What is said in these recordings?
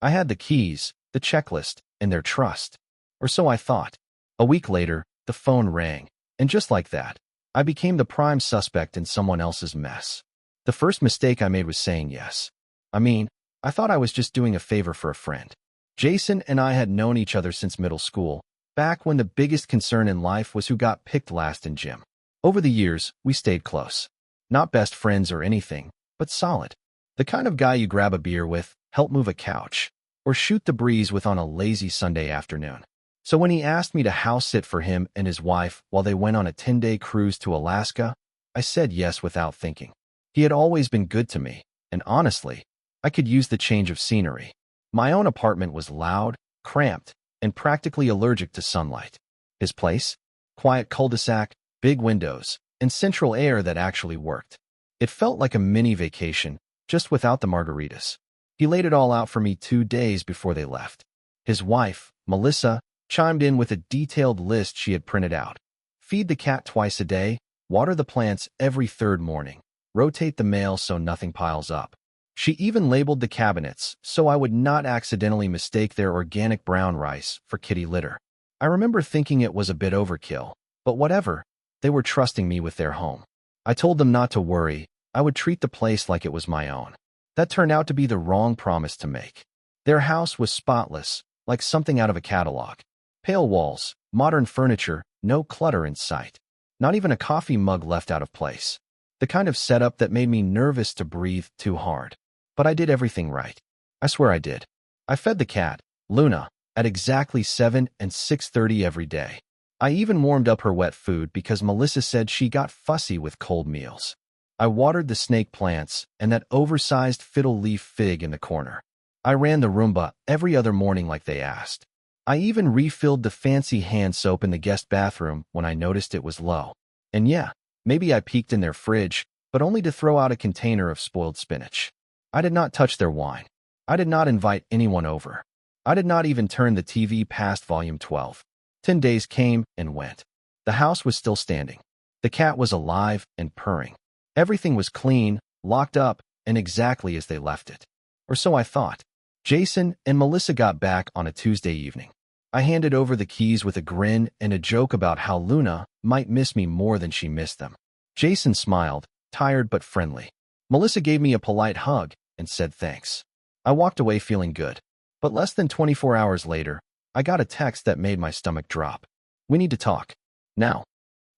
I had the keys, the checklist, and their trust. Or so I thought. A week later, the phone rang, and just like that, I became the prime suspect in someone else's mess. The first mistake I made was saying yes. I thought I was just doing a favor for a friend. Jason and I had known each other since middle school, back when the biggest concern in life was who got picked last in gym. Over the years, we stayed close. Not best friends or anything, but solid. The kind of guy you grab a beer with, help move a couch, or shoot the breeze with on a lazy Sunday afternoon. So when he asked me to house sit for him and his wife while they went on a 10-day cruise to Alaska, I said yes without thinking. He had always been good to me, and honestly, I could use the change of scenery. My own apartment was loud, cramped, and practically allergic to sunlight. His place? Quiet cul-de-sac, big windows, and central air that actually worked. It felt like a mini vacation, just without the margaritas. He laid it all out for me 2 days before they left. His wife, Melissa, chimed in with a detailed list she had printed out. Feed the cat twice a day, water the plants every third morning, rotate the mail so nothing piles up. She even labeled the cabinets so I would not accidentally mistake their organic brown rice for kitty litter. I remember thinking it was a bit overkill, but whatever, they were trusting me with their home. I told them not to worry, I would treat the place like it was my own. That turned out to be the wrong promise to make. Their house was spotless, like something out of a catalog. Pale walls, modern furniture, no clutter in sight. Not even a coffee mug left out of place. The kind of setup that made me nervous to breathe too hard. But I did everything right. I swear I did. I fed the cat, Luna, at exactly 7 and 6:30 every day. I even warmed up her wet food because Melissa said she got fussy with cold meals. I watered the snake plants and that oversized fiddle leaf fig in the corner. I ran the Roomba every other morning like they asked. I even refilled the fancy hand soap in the guest bathroom when I noticed it was low. And yeah, maybe I peeked in their fridge, but only to throw out a container of spoiled spinach. I did not touch their wine. I did not invite anyone over. I did not even turn the TV past volume 12. 10 days came and went. The house was still standing. The cat was alive and purring. Everything was clean, locked up, and exactly as they left it. Or so I thought. Jason and Melissa got back on a Tuesday evening. I handed over the keys with a grin and a joke about how Luna might miss me more than she missed them. Jason smiled, tired but friendly. Melissa gave me a polite hug and said thanks. I walked away feeling good. But less than 24 hours later, I got a text that made my stomach drop. We need to talk. Now.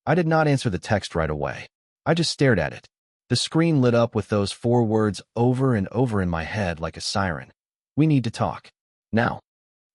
I did not answer the text right away. I just stared at it. The screen lit up with those 4 words over and over in my head like a siren. We need to talk. Now.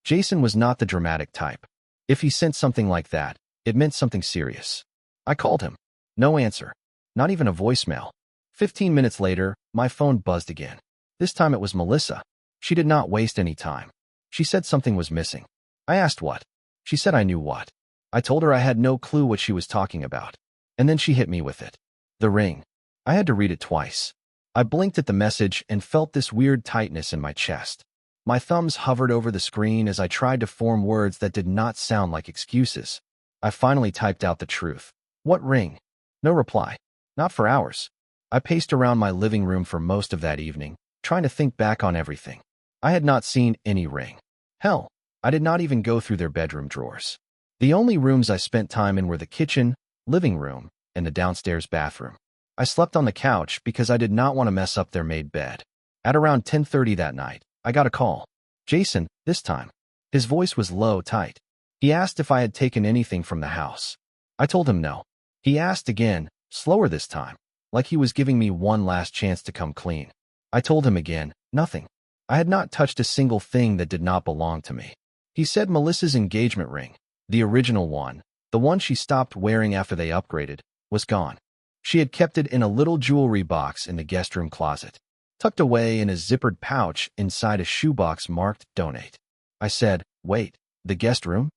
Jason was not the dramatic type. If he sent something like that, it meant something serious. I called him. No answer. Not even a voicemail. 15 minutes later, my phone buzzed again. This time it was Melissa. She did not waste any time. She said something was missing. I asked what. She said I knew what. I told her I had no clue what she was talking about. And then she hit me with it. The ring. I had to read it twice. I blinked at the message and felt this weird tightness in my chest. My thumbs hovered over the screen as I tried to form words that did not sound like excuses. I finally typed out the truth. What ring? No reply. Not for hours. I paced around my living room for most of that evening, trying to think back on everything. I had not seen any ring. Hell, I did not even go through their bedroom drawers. The only rooms I spent time in were the kitchen, living room, and the downstairs bathroom. I slept on the couch because I did not want to mess up their made bed. At around 10:30 that night, I got a call. Jason, this time. His voice was low, tight. He asked if I had taken anything from the house. I told him no. He asked again, slower this time, like he was giving me one last chance to come clean. I told him again, nothing. I had not touched a single thing that did not belong to me. He said Melissa's engagement ring, the original one, the one she stopped wearing after they upgraded, was gone. She had kept it in a little jewelry box in the guest room closet, tucked away in a zippered pouch inside a shoebox marked Donate. I said, wait, the guest room?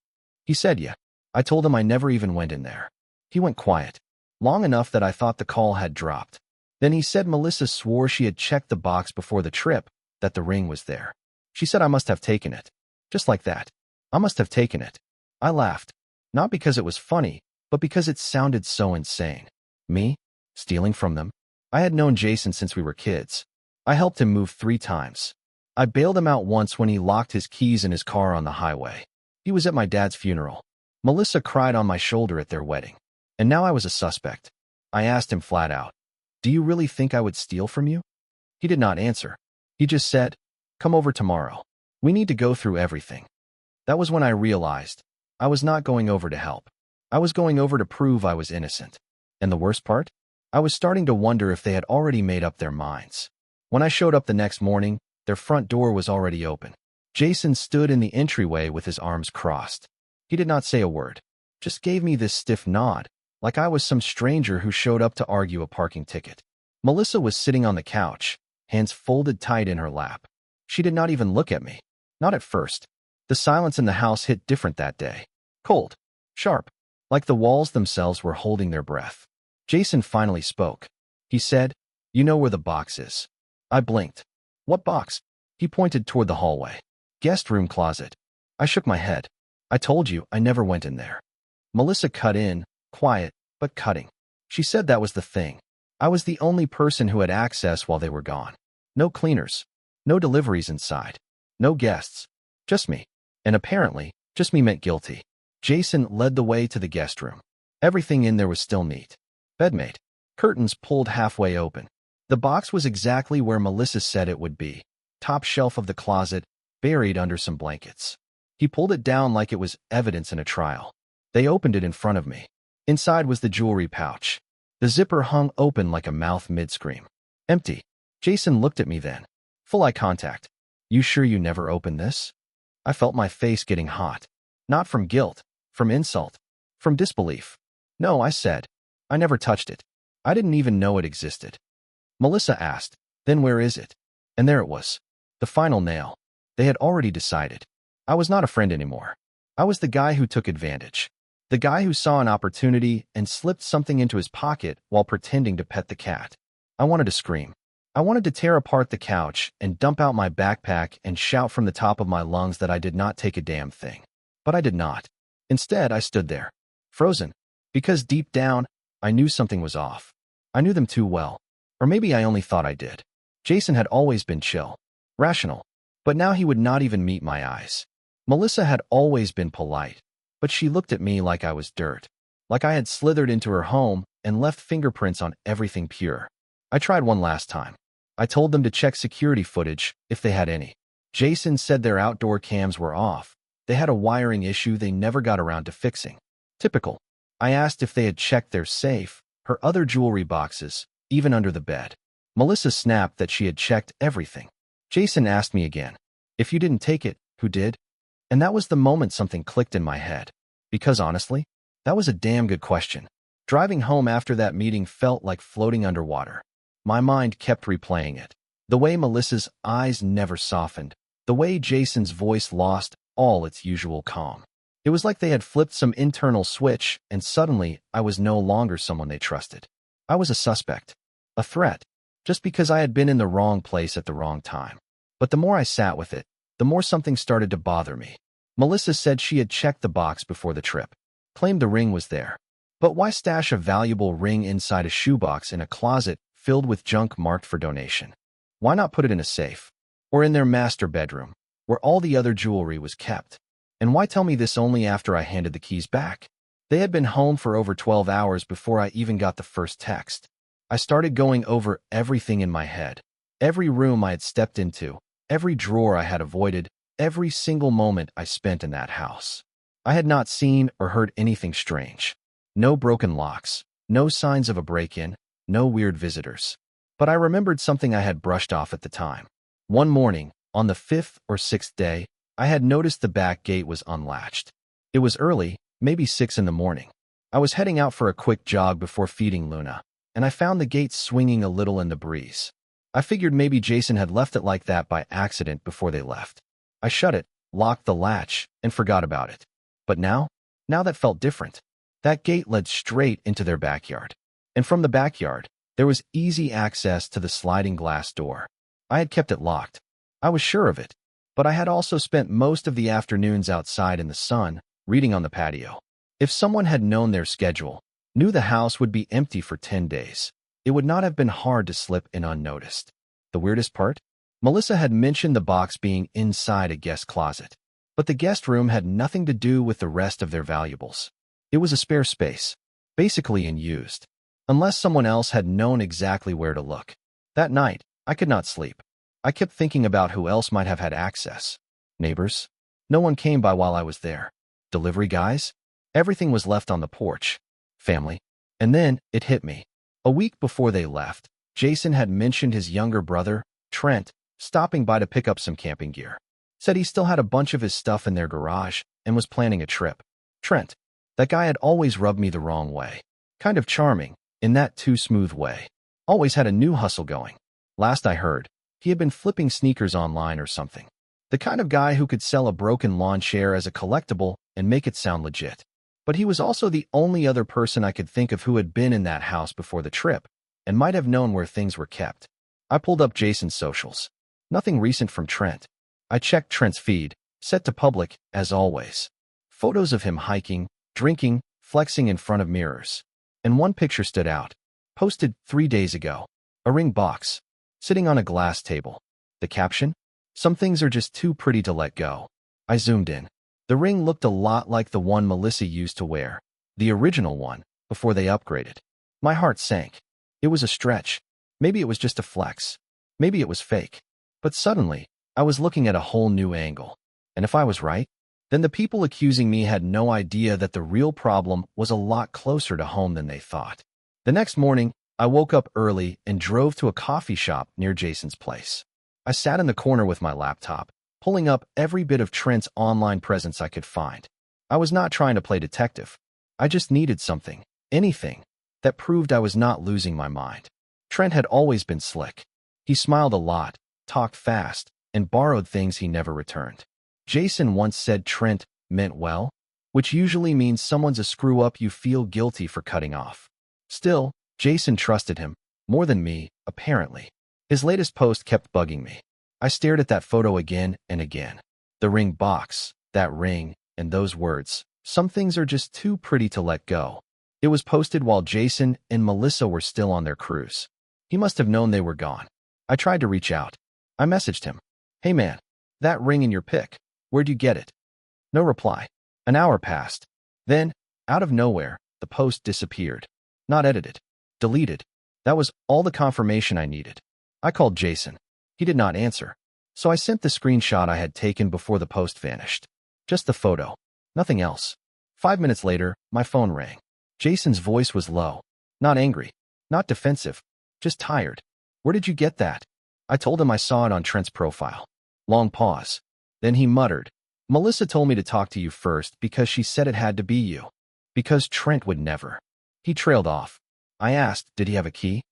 He said, yeah. I told him I never even went in there. He went quiet, long enough that I thought the call had dropped. Then he said Melissa swore she had checked the box before the trip, that the ring was there. She said I must have taken it. Just like that. I must have taken it. I laughed. Not because it was funny, but because it sounded so insane. Me? Stealing from them? I had known Jason since we were kids. I helped him move 3 times. I bailed him out once when he locked his keys in his car on the highway. He was at my dad's funeral. Melissa cried on my shoulder at their wedding. And now I was a suspect. I asked him flat out, "Do you really think I would steal from you?" He did not answer. He just said, "Come over tomorrow. We need to go through everything." That was when I realized I was not going over to help. I was going over to prove I was innocent. And the worst part? I was starting to wonder if they had already made up their minds. When I showed up the next morning, their front door was already open. Jason stood in the entryway with his arms crossed. He did not say a word, just gave me this stiff nod, like I was some stranger who showed up to argue a parking ticket. Melissa was sitting on the couch, hands folded tight in her lap. She did not even look at me. Not at first. The silence in the house hit different that day. Cold. Sharp. Like the walls themselves were holding their breath. Jason finally spoke. He said, "You know where the box is." I blinked. "What box?" He pointed toward the hallway. "Guest room closet." I shook my head. "I told you I never went in there." Melissa cut in, quiet, but cutting. She said that was the thing. I was the only person who had access while they were gone. No cleaners. No deliveries inside. No guests. Just me. And apparently, just me meant guilty. Jason led the way to the guest room. Everything in there was still neat. Bed made. Curtains pulled halfway open. The box was exactly where Melissa said it would be. Top shelf of the closet, buried under some blankets. He pulled it down like it was evidence in a trial. They opened it in front of me. Inside was the jewelry pouch. The zipper hung open like a mouth mid-scream. Empty. Jason looked at me then. Full eye contact. "You sure you never opened this?" I felt my face getting hot. Not from guilt, from insult, from disbelief. "No," I said. "I never touched it. I didn't even know it existed." Melissa asked, "Then where is it?" And there it was. The final nail. They had already decided. I was not a friend anymore. I was the guy who took advantage. The guy who saw an opportunity and slipped something into his pocket while pretending to pet the cat. I wanted to scream. I wanted to tear apart the couch and dump out my backpack and shout from the top of my lungs that I did not take a damn thing. But I did not. Instead, I stood there, frozen, because deep down, I knew something was off. I knew them too well. Or maybe I only thought I did. Jason had always been chill, rational, but now he would not even meet my eyes. Melissa had always been polite, but she looked at me like I was dirt, like I had slithered into her home and left fingerprints on everything pure. I tried one last time. I told them to check security footage, if they had any. Jason said their outdoor cams were off. They had a wiring issue they never got around to fixing. Typical. I asked if they had checked their safe, her other jewelry boxes, even under the bed. Melissa snapped that she had checked everything. Jason asked me again, "If you didn't take it, who did?" And that was the moment something clicked in my head. Because honestly, that was a damn good question. Driving home after that meeting felt like floating underwater. My mind kept replaying it. The way Melissa's eyes never softened. The way Jason's voice lost all its usual calm. It was like they had flipped some internal switch, and suddenly I was no longer someone they trusted. I was a suspect. A threat. Just because I had been in the wrong place at the wrong time. But the more I sat with it, the more something started to bother me. Melissa said she had checked the box before the trip. Claimed the ring was there. But why stash a valuable ring inside a shoebox in a closet filled with junk marked for donation? Why not put it in a safe? Or in their master bedroom, where all the other jewelry was kept? And why tell me this only after I handed the keys back? They had been home for over 12 hours before I even got the first text. I started going over everything in my head. Every room I had stepped into, every drawer I had avoided, every single moment I spent in that house. I had not seen or heard anything strange. No broken locks, no signs of a break-in, no weird visitors. But I remembered something I had brushed off at the time. One morning, on the 5th or 6th day, I had noticed the back gate was unlatched. It was early, maybe 6 in the morning. I was heading out for a quick jog before feeding Luna, and I found the gate swinging a little in the breeze. I figured maybe Jason had left it like that by accident before they left. I shut it, locked the latch, and forgot about it. But now that felt different. That gate led straight into their backyard. And from the backyard, there was easy access to the sliding glass door. I had kept it locked. I was sure of it. But I had also spent most of the afternoons outside in the sun, reading on the patio. If someone had known their schedule, knew the house would be empty for 10 days, it would not have been hard to slip in unnoticed. The weirdest part? Melissa had mentioned the box being inside a guest closet, but the guest room had nothing to do with the rest of their valuables. It was a spare space, basically unused, unless someone else had known exactly where to look. That night, I could not sleep. I kept thinking about who else might have had access. Neighbors? No one came by while I was there. Delivery guys? Everything was left on the porch. Family? And then it hit me. A week before they left, Jason had mentioned his younger brother, Trent, stopping by to pick up some camping gear. Said he still had a bunch of his stuff in their garage and was planning a trip. Trent. That guy had always rubbed me the wrong way. Kind of charming, in that too smooth way. Always had a new hustle going. Last I heard, he had been flipping sneakers online or something. The kind of guy who could sell a broken lawn chair as a collectible and make it sound legit. But he was also the only other person I could think of who had been in that house before the trip and might have known where things were kept. I pulled up Jason's socials. Nothing recent from Trent. I checked Trent's feed, set to public, as always. Photos of him hiking, drinking, flexing in front of mirrors. And one picture stood out. Posted 3 days ago. A ring box. Sitting on a glass table. The caption? Some things are just too pretty to let go. I zoomed in. The ring looked a lot like the one Melissa used to wear. The original one, before they upgraded. My heart sank. It was a stretch. Maybe it was just a flex. Maybe it was fake. But suddenly, I was looking at a whole new angle. And if I was right, then the people accusing me had no idea that the real problem was a lot closer to home than they thought. The next morning, I woke up early and drove to a coffee shop near Jason's place. I sat in the corner with my laptop, pulling up every bit of Trent's online presence I could find. I was not trying to play detective. I just needed something, anything, that proved I was not losing my mind. Trent had always been slick. He smiled a lot, talked fast, and borrowed things he never returned. Jason once said Trent meant well, which usually means someone's a screw-up you feel guilty for cutting off. Still, Jason trusted him, more than me, apparently. His latest post kept bugging me. I stared at that photo again and again. The ring box, that ring, and those words. Some things are just too pretty to let go. It was posted while Jason and Melissa were still on their cruise. He must have known they were gone. I tried to reach out. I messaged him. Hey man, that ring in your pic, where'd you get it? No reply. An hour passed. Then, out of nowhere, the post disappeared. Not edited. Deleted. That was all the confirmation I needed. I called Jason. He did not answer. So I sent the screenshot I had taken before the post vanished. Just the photo. Nothing else. 5 minutes later, my phone rang. Jason's voice was low. Not angry. Not defensive. Just tired. Where did you get that? I told him I saw it on Trent's profile. Long pause. Then he muttered, Melissa told me to talk to you first because she said it had to be you. Because Trent would never. He trailed off. I asked, did he have a key?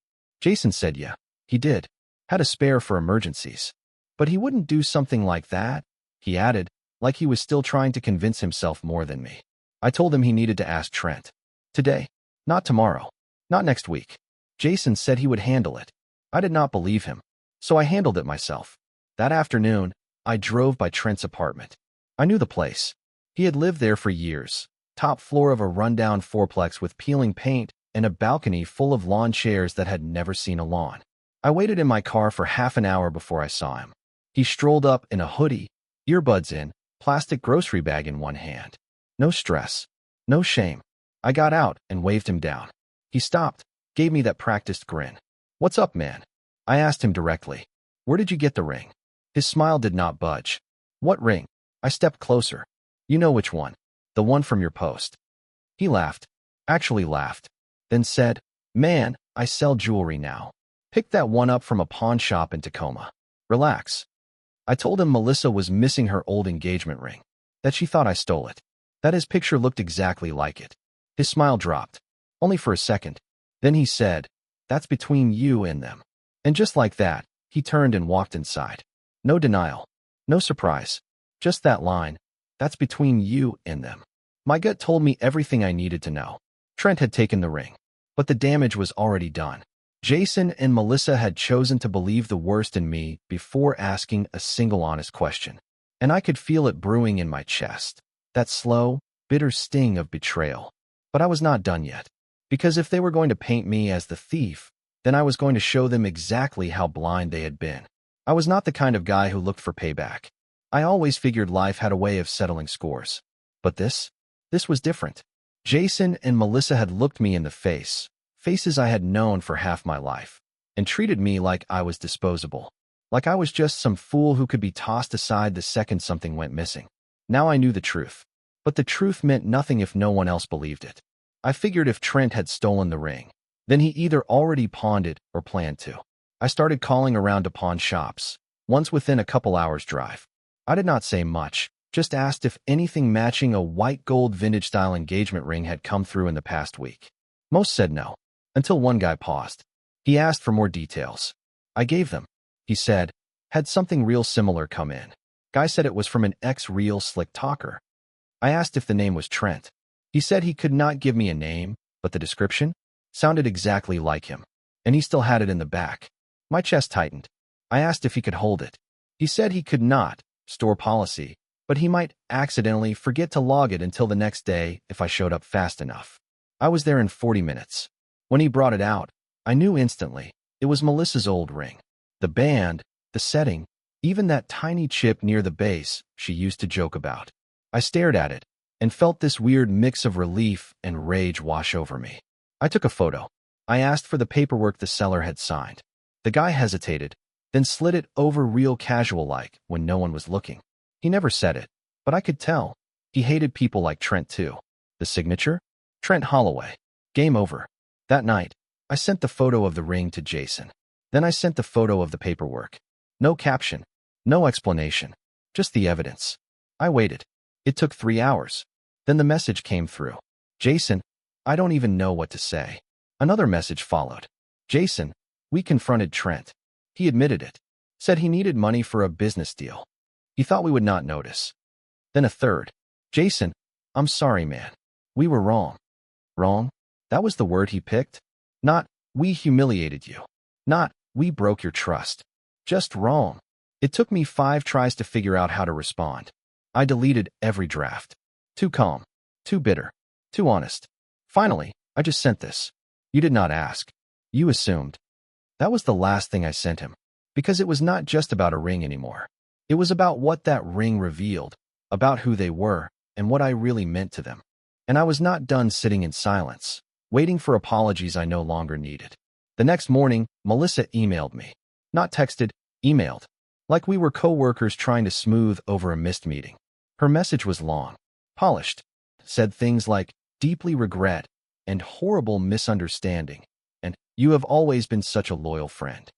Jason said yeah, he did. Had a spare for emergencies. But he wouldn't do something like that, he added, like he was still trying to convince himself more than me. I told him he needed to ask Trent. Today. Not tomorrow. Not next week. Jason said he would handle it. I did not believe him. So I handled it myself. That afternoon, I drove by Trent's apartment. I knew the place. He had lived there for years. Top floor of a rundown fourplex with peeling paint and a balcony full of lawn chairs that had never seen a lawn. I waited in my car for half an hour before I saw him. He strolled up in a hoodie, earbuds in, plastic grocery bag in one hand. No stress. No shame. I got out and waved him down. He stopped, gave me that practiced grin. What's up, man? I asked him directly. Where did you get the ring? His smile did not budge. What ring? I stepped closer. You know which one. The one from your post. He laughed. Actually laughed. Then said, man, I sell jewelry now. Picked that one up from a pawn shop in Tacoma. Relax. I told him Melissa was missing her old engagement ring. That she thought I stole it. That his picture looked exactly like it. His smile dropped. Only for a second. Then he said, that's between you and them. And just like that, he turned and walked inside. No denial. No surprise. Just that line. That's between you and them. My gut told me everything I needed to know. Trent had taken the ring. But the damage was already done. Jason and Melissa had chosen to believe the worst in me before asking a single honest question. And I could feel it brewing in my chest. That slow, bitter sting of betrayal. But I was not done yet. Because if they were going to paint me as the thief, then I was going to show them exactly how blind they had been. I was not the kind of guy who looked for payback. I always figured life had a way of settling scores. But this was different. Jason and Melissa had looked me in the face, faces I had known for half my life, and treated me like I was disposable, like I was just some fool who could be tossed aside the second something went missing. Now I knew the truth, but the truth meant nothing if no one else believed it. I figured if Trent had stolen the ring, then he either already pawned it or planned to. I started calling around to pawn shops, once within a couple hours' drive. I did not say much, just asked if anything matching a white gold vintage-style engagement ring had come through in the past week. Most said no, until one guy paused. He asked for more details. I gave them. He said, had something real similar come in. Guy said it was from an ex-real slick talker. I asked if the name was Trent. He said he could not give me a name, but the description sounded exactly like him, and he still had it in the back. My chest tightened. I asked if he could hold it. He said he could not, store policy, but he might accidentally forget to log it until the next day if I showed up fast enough. I was there in 40 minutes. When he brought it out, I knew instantly it was Melissa's old ring. The band, the setting, even that tiny chip near the base she used to joke about. I stared at it and felt this weird mix of relief and rage wash over me. I took a photo. I asked for the paperwork the seller had signed. The guy hesitated, then slid it over real casual-like when no one was looking. He never said it, but I could tell. He hated people like Trent too. The signature? Trent Holloway. Game over. That night, I sent the photo of the ring to Jason. Then I sent the photo of the paperwork. No caption, no explanation, just the evidence. I waited. It took 3 hours. Then the message came through. Jason, I don't even know what to say. Another message followed. Jason, we confronted Trent. He admitted it. Said he needed money for a business deal. He thought we would not notice. Then a third. Jason, I'm sorry, man. We were wrong. Wrong? That was the word he picked? Not, we humiliated you. Not, we broke your trust. Just wrong. It took me 5 tries to figure out how to respond. I deleted every draft. Too calm. Too bitter. Too honest. Finally, I just sent this. You did not ask. You assumed. That was the last thing I sent him. Because it was not just about a ring anymore. It was about what that ring revealed, about who they were, and what I really meant to them. And I was not done sitting in silence, waiting for apologies I no longer needed. The next morning, Melissa emailed me. Not texted, emailed. Like we were co-workers trying to smooth over a missed meeting. Her message was long, polished, said things like, deeply regret, and horrible misunderstanding, and you have always been such a loyal friend.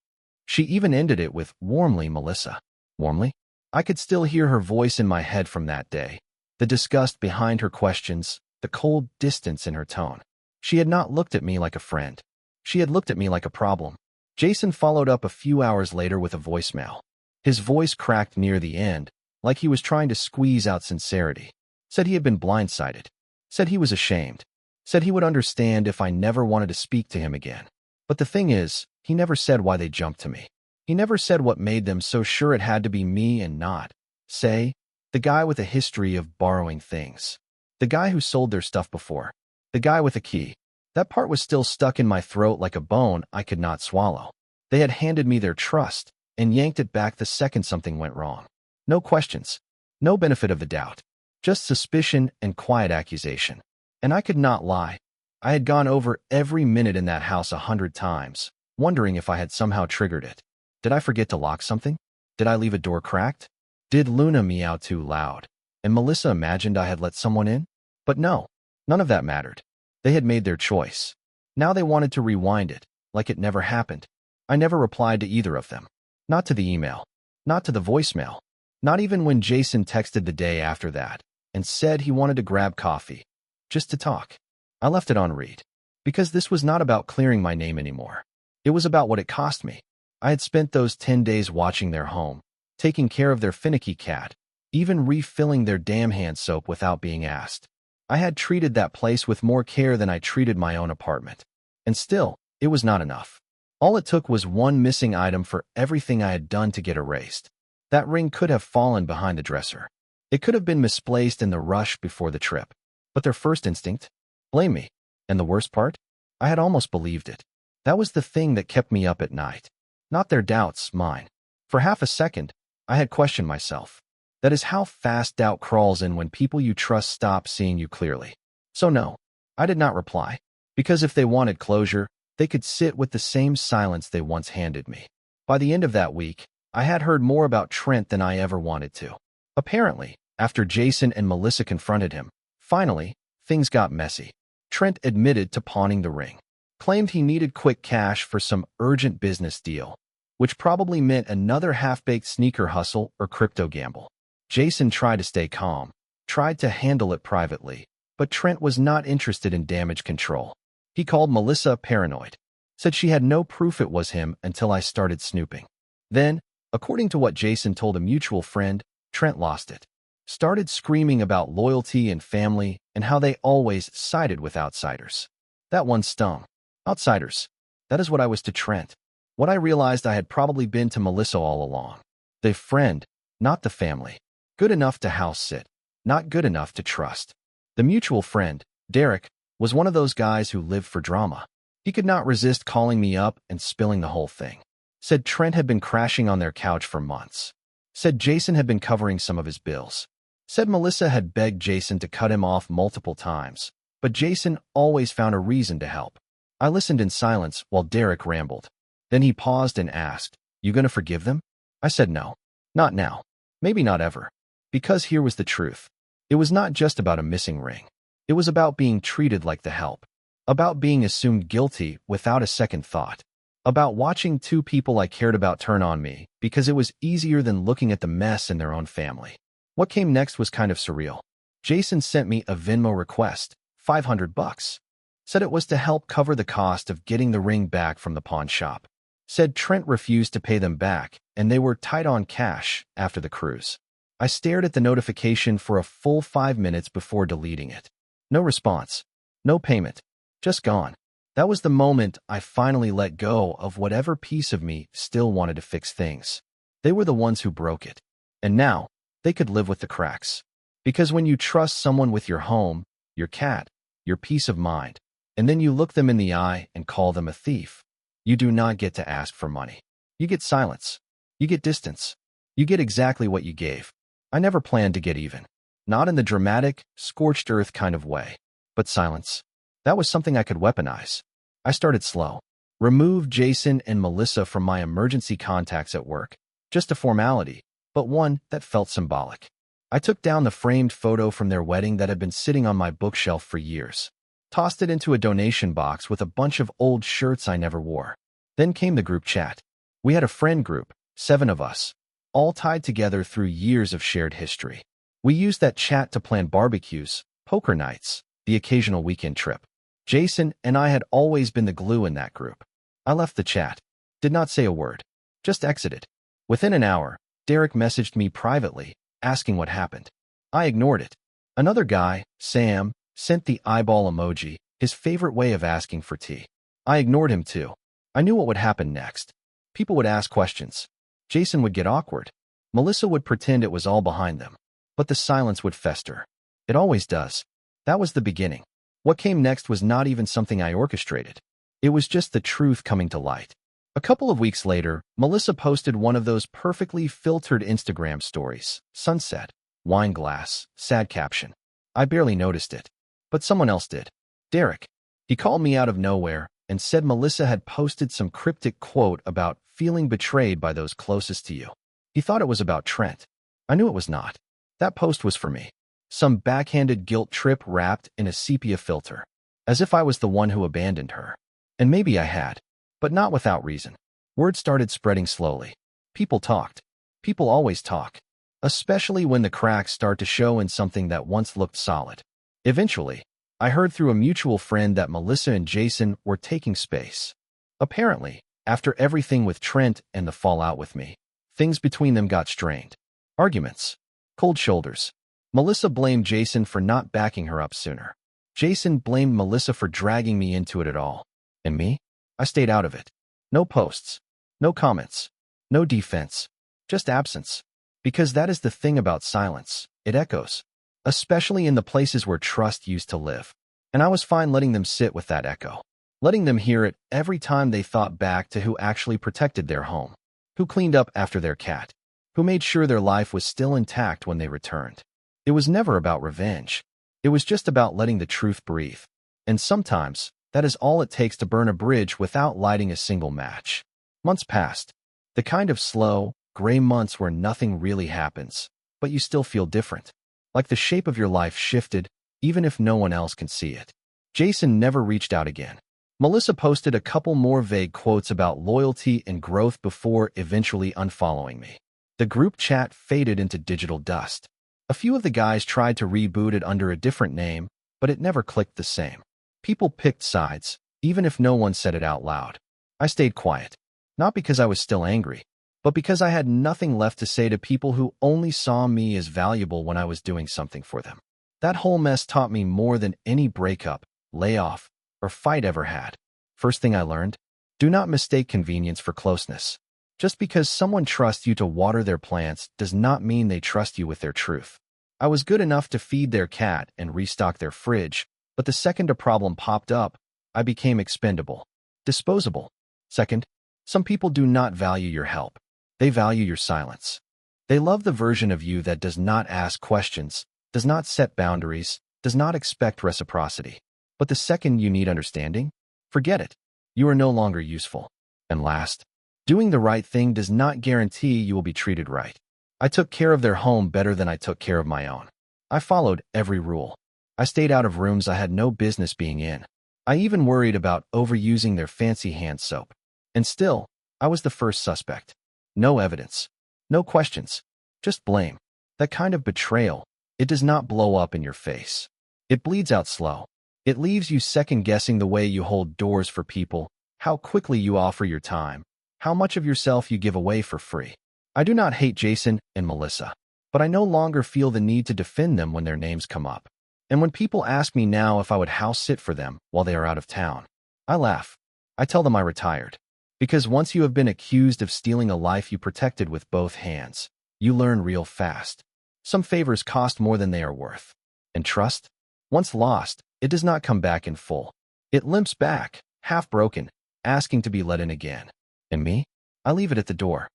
She even ended it with, warmly, Melissa. Warmly? I could still hear her voice in my head from that day. The disgust behind her questions, the cold distance in her tone. She had not looked at me like a friend. She had looked at me like a problem. Jason followed up a few hours later with a voicemail. His voice cracked near the end, like he was trying to squeeze out sincerity. Said he had been blindsided. Said he was ashamed. Said he would understand if I never wanted to speak to him again. But the thing is, he never said why they jumped to me. He never said what made them so sure it had to be me and not, say, the guy with a history of borrowing things. The guy who sold their stuff before. The guy with a key. That part was still stuck in my throat like a bone I could not swallow. They had handed me their trust and yanked it back the second something went wrong. No questions. No benefit of the doubt. Just suspicion and quiet accusation. And I could not lie. I had gone over every minute in that house 100 times, wondering if I had somehow triggered it. Did I forget to lock something? Did I leave a door cracked? Did Luna meow too loud? And Melissa imagined I had let someone in? But no, none of that mattered. They had made their choice. Now they wanted to rewind it, like it never happened. I never replied to either of them. Not to the email. Not to the voicemail. Not even when Jason texted the day after that and said he wanted to grab coffee. Just to talk. I left it on read. Because this was not about clearing my name anymore. It was about what it cost me. I had spent those 10 days watching their home, taking care of their finicky cat, even refilling their damn hand soap without being asked. I had treated that place with more care than I treated my own apartment. And still, it was not enough. All it took was one missing item for everything I had done to get erased. That ring could have fallen behind the dresser. It could have been misplaced in the rush before the trip. But their first instinct? Blame me. And the worst part? I had almost believed it. That was the thing that kept me up at night. Not their doubts, mine. For half a second, I had questioned myself. That is how fast doubt crawls in when people you trust stop seeing you clearly. So no, I did not reply, because if they wanted closure, they could sit with the same silence they once handed me. By the end of that week, I had heard more about Trent than I ever wanted to. Apparently, after Jason and Melissa confronted him, finally, things got messy. Trent admitted to pawning the ring, claimed he needed quick cash for some urgent business deal, which probably meant another half-baked sneaker hustle or crypto gamble. Jason tried to stay calm, tried to handle it privately, but Trent was not interested in damage control. He called Melissa paranoid, said she had no proof it was him until I started snooping. Then, according to what Jason told a mutual friend, Trent lost it. Started screaming about loyalty and family and how they always sided with outsiders. That one stung. Outsiders. That is what I was to Trent. What I realized I had probably been to Melissa all along. The friend, not the family. Good enough to house sit, not good enough to trust. The mutual friend, Derek, was one of those guys who lived for drama. He could not resist calling me up and spilling the whole thing. Said Trent had been crashing on their couch for months. Said Jason had been covering some of his bills. Said Melissa had begged Jason to cut him off multiple times, but Jason always found a reason to help. I listened in silence while Derek rambled. Then he paused and asked, "You gonna forgive them?" I said no. Not now. Maybe not ever. Because here was the truth. It was not just about a missing ring. It was about being treated like the help. About being assumed guilty without a second thought. About watching two people I cared about turn on me because it was easier than looking at the mess in their own family. What came next was kind of surreal. Jason sent me a Venmo request, $500. Said it was to help cover the cost of getting the ring back from the pawn shop. Said Trent refused to pay them back and they were tight on cash after the cruise. I stared at the notification for a full 5 minutes before deleting it. No response. No payment. Just gone. That was the moment I finally let go of whatever piece of me still wanted to fix things. They were the ones who broke it. And now, they could live with the cracks. Because when you trust someone with your home, your cat, your peace of mind, and then you look them in the eye and call them a thief, you do not get to ask for money. You get silence. You get distance. You get exactly what you gave. I never planned to get even. Not in the dramatic, scorched earth kind of way. But silence. That was something I could weaponize. I started slow. Removed Jason and Melissa from my emergency contacts at work. Just a formality, but one that felt symbolic. I took down the framed photo from their wedding that had been sitting on my bookshelf for years. Tossed it into a donation box with a bunch of old shirts I never wore. Then came the group chat. We had a friend group, 7 of us, all tied together through years of shared history. We used that chat to plan barbecues, poker nights, the occasional weekend trip. Jason and I had always been the glue in that group. I left the chat. Did not say a word. Just exited. Within an hour, Derek messaged me privately, asking what happened. I ignored it. Another guy, Sam, sent the eyeball emoji, his favorite way of asking for tea. I ignored him too. I knew what would happen next. People would ask questions. Jason would get awkward. Melissa would pretend it was all behind them. But the silence would fester. It always does. That was the beginning. What came next was not even something I orchestrated. It was just the truth coming to light. A couple of weeks later, Melissa posted one of those perfectly filtered Instagram stories. Sunset. Wine glass. Sad caption. I barely noticed it. But someone else did. Derek. He called me out of nowhere and said Melissa had posted some cryptic quote about feeling betrayed by those closest to you. He thought it was about Trent. I knew it was not. That post was for me. Some backhanded guilt trip wrapped in a sepia filter. As if I was the one who abandoned her. And maybe I had. But not without reason. Word started spreading slowly. People talked. People always talk. Especially when the cracks start to show in something that once looked solid. Eventually, I heard through a mutual friend that Melissa and Jason were taking space. Apparently, after everything with Trent and the fallout with me, things between them got strained. Arguments. Cold shoulders. Melissa blamed Jason for not backing her up sooner. Jason blamed Melissa for dragging me into it at all. And me? I stayed out of it. No posts. No comments. No defense. Just absence. Because that is the thing about silence. It echoes. Especially in the places where trust used to live. And I was fine letting them sit with that echo. Letting them hear it every time they thought back to who actually protected their home. who cleaned up after their cat, who made sure their life was still intact when they returned. It was never about revenge. It was just about letting the truth breathe. And sometimes, that is all it takes to burn a bridge without lighting a single match. Months passed. The kind of slow, gray months where nothing really happens, but you still feel different. Like the shape of your life shifted, even if no one else can see it. Jason never reached out again. Melissa posted a couple more vague quotes about loyalty and growth before eventually unfollowing me. The group chat faded into digital dust. A few of the guys tried to reboot it under a different name, but it never clicked the same. People picked sides, even if no one said it out loud. I stayed quiet, not because I was still angry, but because I had nothing left to say to people who only saw me as valuable when I was doing something for them. That whole mess taught me more than any breakup, layoff, or fight ever had. First thing I learned, do not mistake convenience for closeness. Just because someone trusts you to water their plants does not mean they trust you with their truth. I was good enough to feed their cat and restock their fridge, but the second a problem popped up, I became expendable, disposable. Second, some people do not value your help. They value your silence. They love the version of you that does not ask questions, does not set boundaries, does not expect reciprocity. But the second you need understanding, forget it. You are no longer useful. And last, doing the right thing does not guarantee you will be treated right. I took care of their home better than I took care of my own. I followed every rule. I stayed out of rooms I had no business being in. I even worried about overusing their fancy hand soap. And still, I was the first suspect. No evidence. No questions. Just blame. That kind of betrayal, it does not blow up in your face. It bleeds out slow. It leaves you second-guessing the way you hold doors for people, how quickly you offer your time, how much of yourself you give away for free. I do not hate Jason and Melissa, but I no longer feel the need to defend them when their names come up. And when people ask me now if I would house sit for them while they are out of town, I laugh. I tell them I retired. Because once you have been accused of stealing a life you protected with both hands, you learn real fast. Some favors cost more than they are worth. And trust? Once lost, it does not come back in full. It limps back, half broken, asking to be let in again. And me? I leave it at the door.